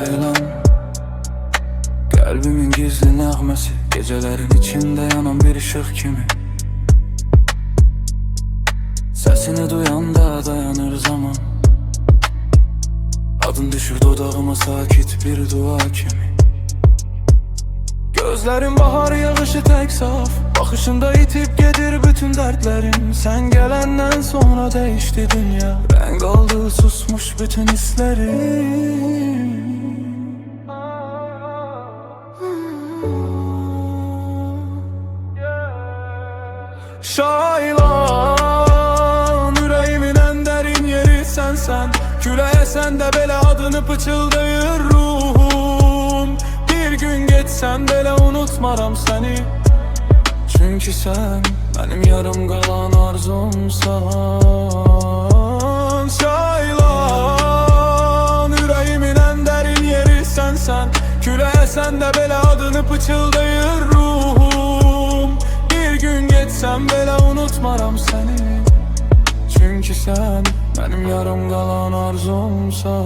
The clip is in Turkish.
yayılan kalbimin gizli nəğməsi, gecələrin içində yanan bir ışıq kimi. Səsini duyanda dayanır zaman, adın düşür dodağıma sakit bir dua kimi. Gözlerin bahar yağışı tek saf, bakışında itip gedir bütün dertlerim. Sen gelenden sonra değişti dünya, renk aldı susmuş bütün hislerim. Şaylan yüreğimin en derin yeri sensen. Küləyə sən də belə adını pıçıldayır ruhum. Bir gün geçsen belə unutmaram səni. Çünkü sen benim yarım qalan arzumsan. Şaylan yüreğimin en derin yeri sensen. Küləyə sən də belə adını pıçıldayır ruhum. Bir gün geçsen belə unutmaram səni. Çünkü sen benim yarım qalan arzumsan.